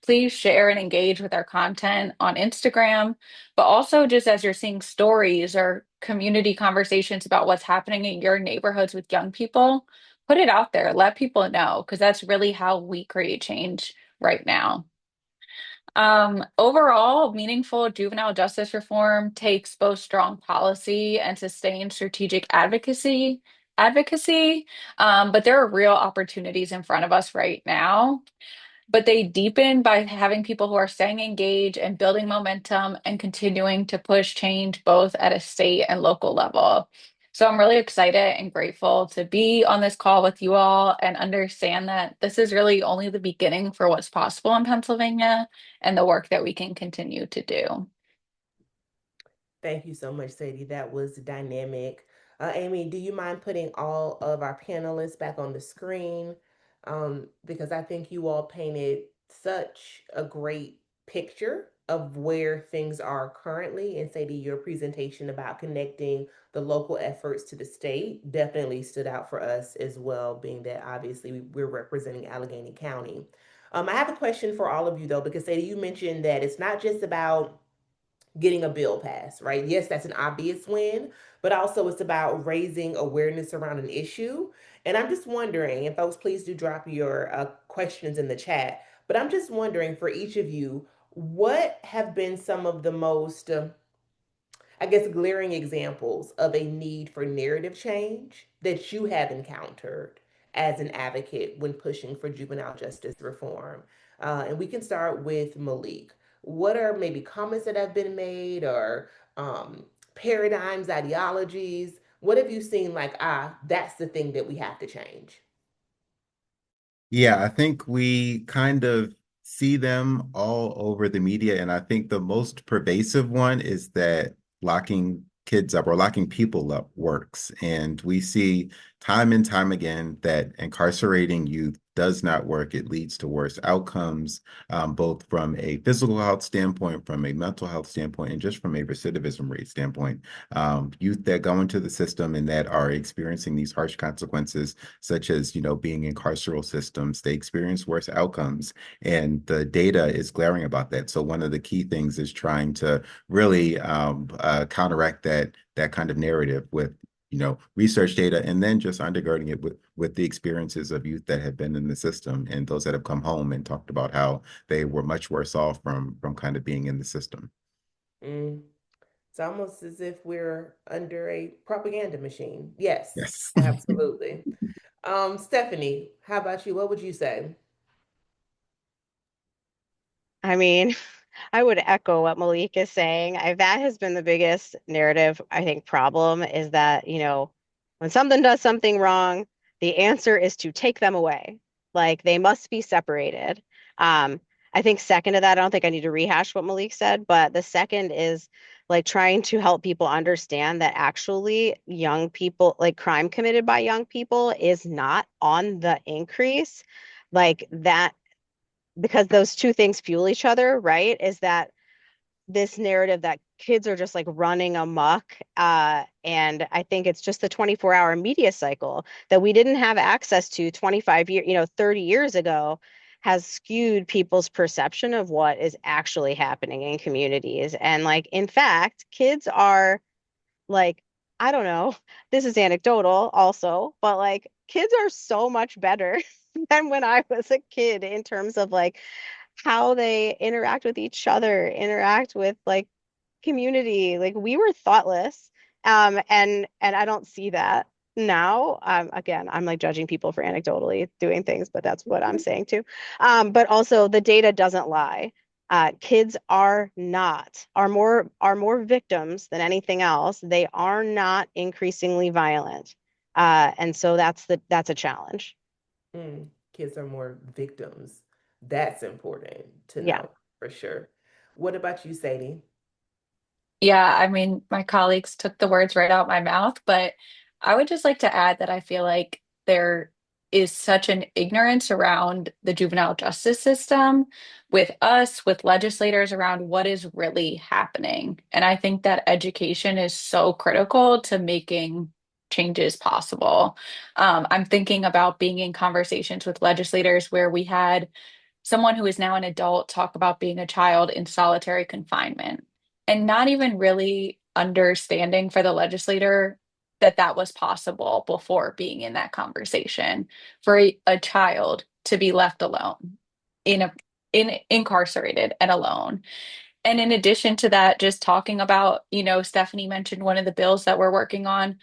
[SPEAKER 2] Please share and engage with our content on Instagram, but also just as you're seeing stories or community conversations about what's happening in your neighborhoods with young people, put it out there, let people know, because that's really how we create change right now. Overall, meaningful juvenile justice reform takes both strong policy and sustained strategic advocacy, but there are real opportunities in front of us right now. but they deepen by having people who are staying engaged and building momentum and continuing to push change both at a state and local level. So I'm really excited and grateful to be on this call with you all and understand that this is really only the beginning for what's possible in Pennsylvania and the work that we can continue to do.
[SPEAKER 1] Thank you so much, Sadie. That was dynamic. Amy, do you mind putting all of our panelists back on the screen? Because I think you all painted such a great picture of where things are currently. And Sadie, your presentation about connecting the local efforts to the state definitely stood out for us as well, being that obviously we're representing Allegheny County. I have a question for all of you though, because Sadie, you mentioned that it's not just about getting a bill passed, right? Yes, that's an obvious win, but also it's about raising awareness around an issue. And I'm just wondering, and folks, please do drop your questions in the chat, but I'm just wondering for each of you, what have been some of the most I guess, glaring examples of a need for narrative change that you have encountered as an advocate when pushing for juvenile justice reform? And we can start with Malik. What are maybe comments that have been made or paradigms, ideologies? What have you seen like, that's the thing that we have to change?
[SPEAKER 4] Yeah, I think we kind of see them all over the media. And I think the most pervasive one is that locking kids up or locking people up works. And we see time and time again that incarcerating youth does not work. It leads to worse outcomes, both from a physical health standpoint, from a mental health standpoint, and just from a recidivism rate standpoint. Youth that go into the system and that are experiencing these harsh consequences such as, being in carceral systems, they experience worse outcomes. And the data is glaring about that. So one of the key things is trying to really counteract that kind of narrative with research data, and then just undergirding it with the experiences of youth that have been in the system and those that have come home and talked about how they were much worse off from kind of being in the system.
[SPEAKER 1] Mm. It's almost as if we're under a propaganda machine. Yes,
[SPEAKER 4] Yes.
[SPEAKER 1] absolutely. Stephanie, how about you? What would you say?
[SPEAKER 3] I mean, I would echo what Malik is saying. That has been the biggest narrative, I think, problem is that, when something does something wrong, the answer is to take them away. Like they must be separated. Um, I think second to that, I don't think I need to rehash what Malik said, but the second is like trying to help people understand that actually young people, like crime committed by young people is not on the increase. Like that because those two things fuel each other, right? Is that this narrative that kids are just like running amok. And I think it's just the 24-hour media cycle that we didn't have access to 25 years, 30 years ago has skewed people's perception of what is actually happening in communities. And like, in fact, kids are like, I don't know, this is anecdotal also, but like kids are so much better than when I was a kid in terms of like how they interact with each other, interact with like community. Like we were thoughtless. And I don't see that now. Again, I'm like judging people for anecdotally doing things, but that's what I'm saying too. But also the data doesn't lie. Kids are more victims than anything else. They are not increasingly violent. And so that's a challenge.
[SPEAKER 1] Kids are more victims. That's important to
[SPEAKER 3] Yeah.
[SPEAKER 1] know for sure. What about you, Sadie?
[SPEAKER 2] Yeah, I mean, my colleagues took the words right out my mouth, but I would just like to add that I feel like there is such an ignorance around the juvenile justice system with us, with legislators around what is really happening. And I think that education is so critical to making changes possible. I'm thinking about being in conversations with legislators where we had someone who is now an adult talk about being a child in solitary confinement and not even really understanding for the legislator that that was possible before being in that conversation for a child to be left alone in a incarcerated and alone. And in addition to that, just talking about, Stephanie mentioned one of the bills that we're working on,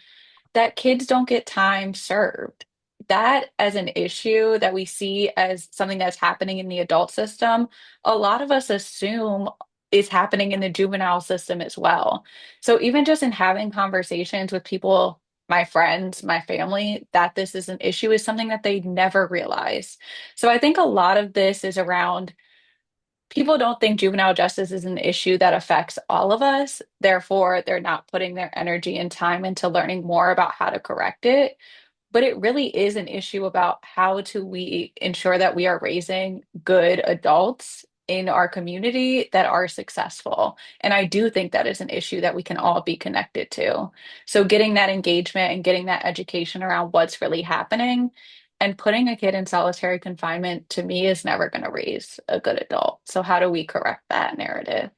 [SPEAKER 2] that kids don't get time served. that as an issue that we see as something that's happening in the adult system, a lot of us assume is happening in the juvenile system as well. So even just in having conversations with people, my friends, my family, that this is an issue is something that they never realize. So I think a lot of this is around people don't think juvenile justice is an issue that affects all of us. Therefore, they're not putting their energy and time into learning more about how to correct it. But it really is an issue about how do we ensure that we are raising good adults in our community that are successful. And I do think that is an issue that we can all be connected to. So getting that engagement and getting that education around what's really happening and putting a kid in solitary confinement to me is never going to raise a good adult. So how do we correct that narrative?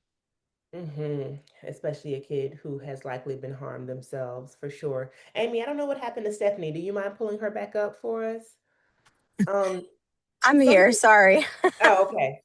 [SPEAKER 1] Especially a kid who has likely been harmed themselves, for sure. Amy, I don't know what happened to Stephanie. Do you mind pulling her back up for us? Um,
[SPEAKER 3] I'm
[SPEAKER 1] so
[SPEAKER 3] here.
[SPEAKER 1] many.
[SPEAKER 3] Sorry.
[SPEAKER 1] Oh, okay.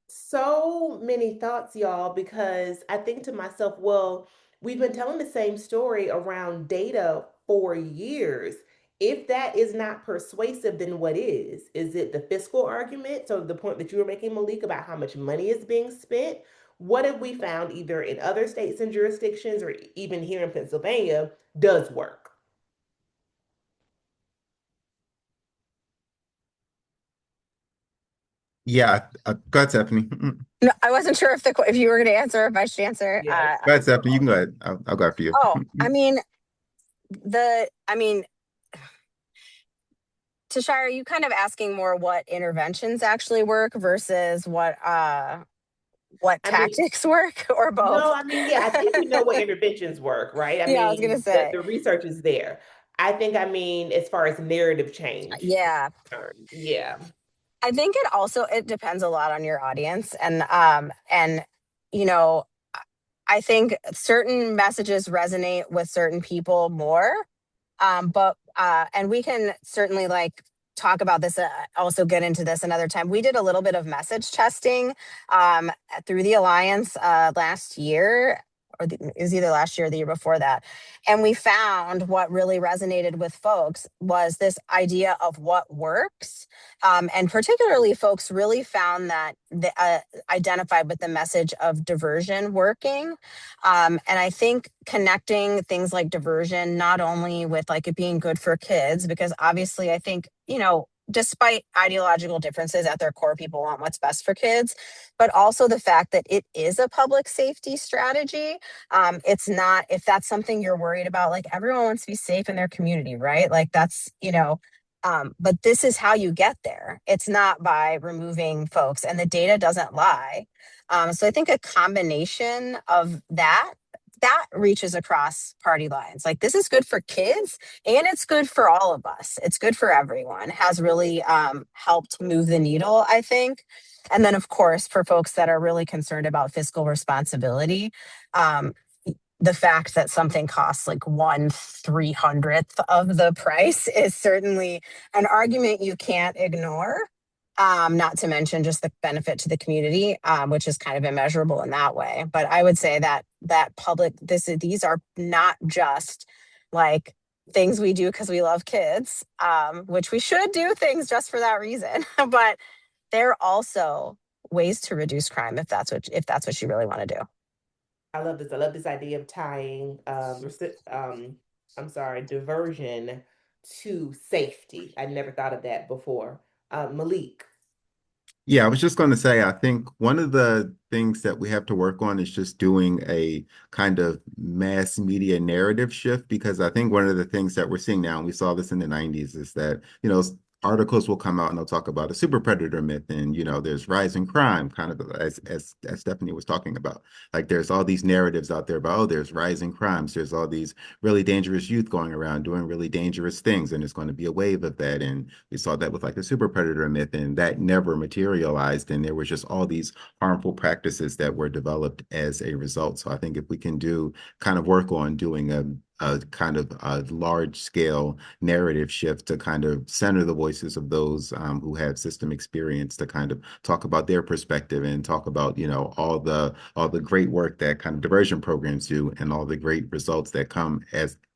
[SPEAKER 1] So many thoughts, y'all, because I think to myself, well, we've been telling the same story around data for years. If that is not persuasive, then what is? Is it the fiscal argument? So the point that you were making, Malik, about how much money is being spent? What have we found either in other states and jurisdictions or even here in Pennsylvania does work?
[SPEAKER 4] Yeah, go ahead, Stephanie.
[SPEAKER 3] No, I wasn't sure if you were going to answer, or if I should answer.
[SPEAKER 1] Yes.
[SPEAKER 4] Go ahead, Stephanie. You can go ahead. I'll go after you.
[SPEAKER 3] Oh, I mean, Tashira, you kind of asking more what interventions actually work versus what
[SPEAKER 1] I mean,
[SPEAKER 3] tactics work, or
[SPEAKER 1] no,
[SPEAKER 3] both?
[SPEAKER 1] I mean, yeah, I think we know what interventions work, right? I
[SPEAKER 3] Yeah, I was gonna
[SPEAKER 1] mean,
[SPEAKER 3] say,
[SPEAKER 1] the research is there. I think, I mean, as far as narrative change,
[SPEAKER 3] yeah.
[SPEAKER 1] yeah.
[SPEAKER 3] I think it depends a lot on your audience, and you know, I think certain messages resonate with certain people more. But and we can certainly like talk about this, also get into this another time. We did a little bit of message testing um, through the Alliance last year, it was either last year or the year before that. And we found what really resonated with folks was this idea of what works. And particularly, folks really found that they identified with the message of diversion working. And I think connecting things like diversion, not only with like it being good for kids, because obviously I think, despite ideological differences at their core, people want what's best for kids, but also the fact that it is a public safety strategy. It's not, if that's something you're worried about, like everyone wants to be safe in their community, right? Like but this is how you get there. It's not by removing folks, and the data doesn't lie. So I think a combination of that reaches across party lines. Like this is good for kids and it's good for all of us. It's good for everyone. Has really helped move the needle, I think. And then, of course, for folks that are really concerned about fiscal responsibility, um, the fact that something costs like 1/300th of the price is certainly an argument you can't ignore. Not to mention just the benefit to the community, which is kind of immeasurable in that way. But I would say that these are not just like things we do because we love kids, which we should do things just for that reason. But they're also ways to reduce crime if that's what you really want to do.
[SPEAKER 1] I love this. I love this idea of tying, I'm sorry, diversion to safety. I never thought of that before. Malik.
[SPEAKER 4] Yeah, I was just going to say, I think one of the things that we have to work on is just doing a kind of mass media narrative shift, because I think one of the things that we're seeing now, and we saw this in the 90s, is that, articles will come out and they'll talk about a super predator myth, and there's rising crime, kind of as Stephanie was talking about. Like there's all these narratives out there about, oh, there's rising crimes, there's all these really dangerous youth going around doing really dangerous things, and there's going to be a wave of that. And we saw that with like the super predator myth, and that never materialized. And there was just all these harmful practices that were developed as a result. So I think if we can kind of work on doing a kind of a large scale narrative shift to kind of center the voices of those who have system experience, to kind of talk about their perspective and talk about all the great work that kind of diversion programs do, and all the great results that come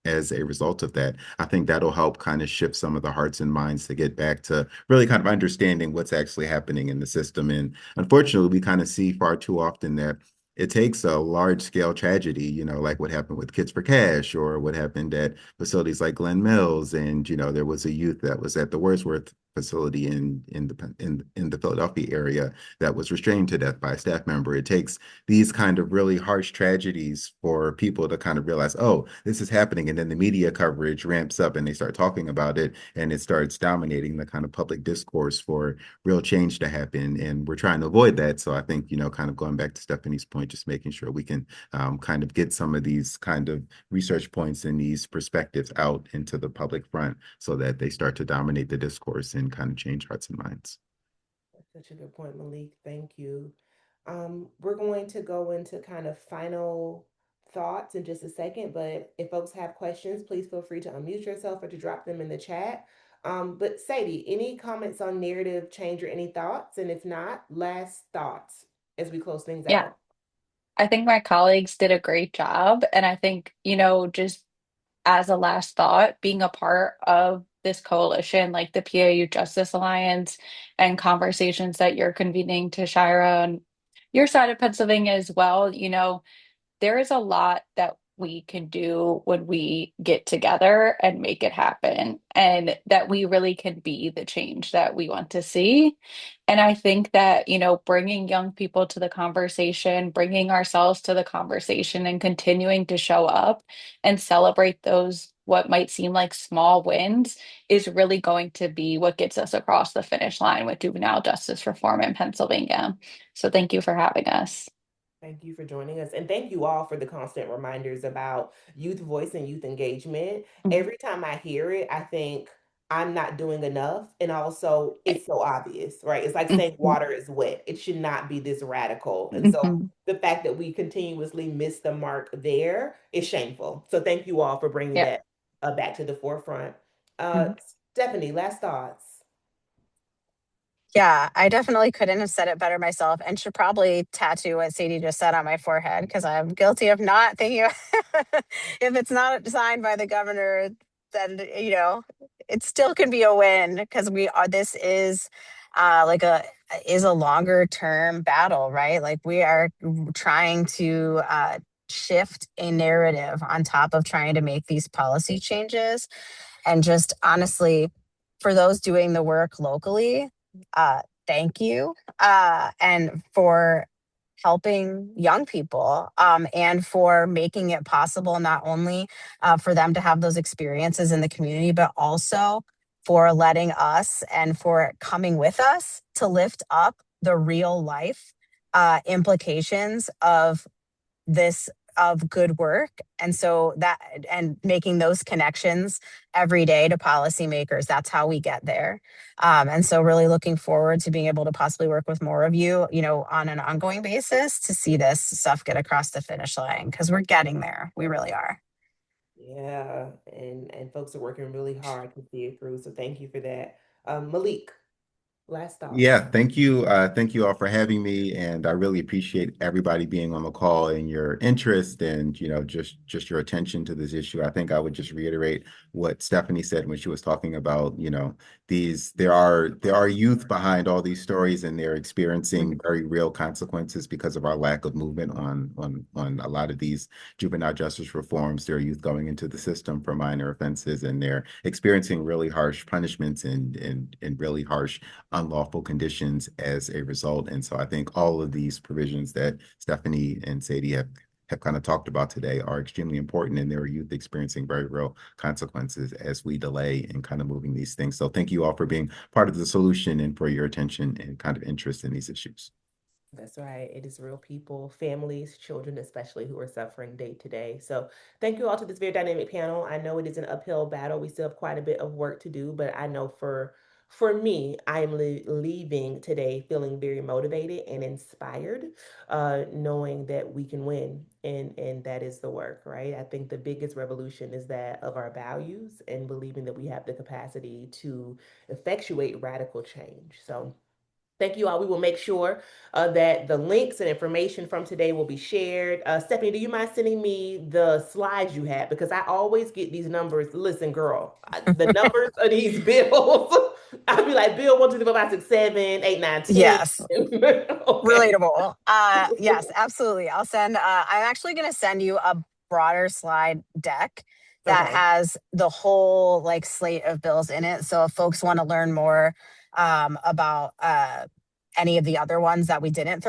[SPEAKER 4] as a result of that. I think that'll help kind of shift some of the hearts and minds to get back to really kind of understanding what's actually happening in the system. And unfortunately, we kind of see far too often that it takes a large scale tragedy, like what happened with Kids for Cash or what happened at facilities like Glen Mills. And, there was a youth that was at the Wordsworth facility in the Philadelphia area that was restrained to death by a staff member. It takes these kind of really harsh tragedies for people to kind of realize, oh, this is happening. And then the media coverage ramps up and they start talking about it and it starts dominating the kind of public discourse for real change to happen. And we're trying to avoid that. So I think, kind of going back to Stephanie's point, just making sure we can kind of get some of these kind of research points and these perspectives out into the public front so that they start to dominate the discourse and kind of change hearts and minds.
[SPEAKER 1] That's such a good point, Malik. Thank you. We're going to go into kind of final thoughts in just a second, but if folks have questions, please feel free to unmute yourself or to drop them in the chat. But Sadie, any comments on narrative change or any thoughts? And if not, last thoughts as we close things
[SPEAKER 2] Yeah,
[SPEAKER 1] out.
[SPEAKER 2] I think my colleagues did a great job. And I think, just as a last thought, being a part of this coalition, like the PAU Justice Alliance and conversations that you're convening to Shira and your side of Pennsylvania as well, there is a lot that we can do when we get together and make it happen, and that we really can be the change that we want to see. And I think that, bringing young people to the conversation, bringing ourselves to the conversation, and continuing to show up and celebrate those what might seem like small wins is really going to be what gets us across the finish line with juvenile justice reform in Pennsylvania. So thank you for having us.
[SPEAKER 1] Thank you for joining us. And thank you all for the constant reminders about youth voice and youth engagement.
[SPEAKER 2] Mhm.
[SPEAKER 1] Every time I hear it, I think I'm not doing enough. And also, it's so obvious, right? It's like saying
[SPEAKER 2] Mhm.
[SPEAKER 1] water is wet. It should not be this radical. And so,
[SPEAKER 2] Mhm.
[SPEAKER 1] the fact that we continuously miss the mark there is shameful. So, thank you all for bringing
[SPEAKER 2] Yeah.
[SPEAKER 1] that back to the forefront.
[SPEAKER 2] Mhm.
[SPEAKER 1] Stephanie, last thoughts.
[SPEAKER 3] Yeah, I definitely couldn't have said it better myself and should probably tattoo what Sadie just said on my forehead because I'm guilty of not thinking if it's not signed by the governor, then it still can be a win because we are this like a longer term battle, right? Like we are trying to shift a narrative on top of trying to make these policy changes. And just honestly, for those doing the work locally, thank you. And for helping young people, and for making it possible not only for them to have those experiences in the community, but also for letting us and for coming with us to lift up the real life implications of this of good work. And so that and making those connections every day to policymakers, that's how we get there. And so really looking forward to being able to possibly work with more of you, on an ongoing basis to see this stuff get across the finish line because we're getting there. We really are.
[SPEAKER 1] Yeah, and folks are working really hard to see it through. So thank you for that. Malik, last thoughts.
[SPEAKER 4] Yeah, thank you. Thank you all for having me, and I really appreciate everybody being on the call and your interest and just your attention to this issue. I think I would just reiterate what Stephanie said when she was talking about these there are youth behind all these stories, and they're experiencing very real consequences because of our lack of movement on a lot of these juvenile justice reforms. There are youth going into the system for minor offenses, and they're experiencing really harsh punishments and really harsh unlawful conditions as a result. And so I think all of these provisions that Stephanie and Sadie have kind of talked about today are extremely important, and there are youth experiencing very real consequences as we delay in kind of moving these things. So thank you all for being part of the solution and for your attention and kind of interest in these issues.
[SPEAKER 1] That's right. It is real people, families, children, especially who are suffering day to day. So, thank you all to this very dynamic panel. I know it is an uphill battle. We still have quite a bit of work to do, but I know for me, I am leaving today feeling very motivated and inspired, knowing that we can win, and that is the work, right? I think the biggest revolution is that of our values and believing that we have the capacity to effectuate radical change. So. Thank you all. We will make sure that the links and information from today will be shared. Stephanie, do you mind sending me the slides you had? Because I always get these numbers. Listen, girl, the numbers of these bills. I'd be like, Bill 1, 2, 3, 4, 5, 6, 7, 8, 9, 10.
[SPEAKER 5] Yes.
[SPEAKER 1] Okay.
[SPEAKER 5] Relatable. Yes, absolutely. I'm actually going to send you a broader slide deck that
[SPEAKER 1] Okay.
[SPEAKER 5] has the whole like slate of bills in it. So if folks want to learn more about any of the other ones that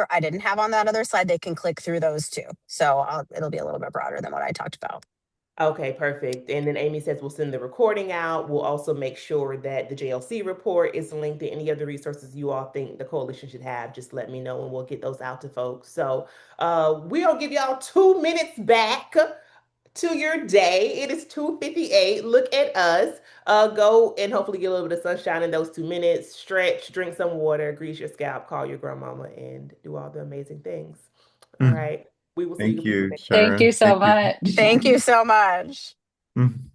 [SPEAKER 5] I didn't have on that other slide, they can click through those too. So it'll be a little bit broader than what I talked about.
[SPEAKER 1] Okay, perfect. And then Amy says we'll send the recording out. We'll also make sure that the JLC report is linked to any other resources you all think the coalition should have. Just let me know and we'll get those out to folks. So we'll give y'all 2 minutes back to your day. It is 2:58. Look at us. Go and hopefully get a little bit of sunshine in those 2 minutes. Stretch, drink some water, grease your scalp, call your grandmama, and do all the amazing things. All
[SPEAKER 4] Mm.
[SPEAKER 1] right. We will see you
[SPEAKER 4] Thank
[SPEAKER 1] people
[SPEAKER 4] you,
[SPEAKER 1] next.
[SPEAKER 2] Thank
[SPEAKER 4] Shara.
[SPEAKER 2] you so
[SPEAKER 4] Thank you.
[SPEAKER 2] much.
[SPEAKER 5] Thank you so much.
[SPEAKER 4] Mm.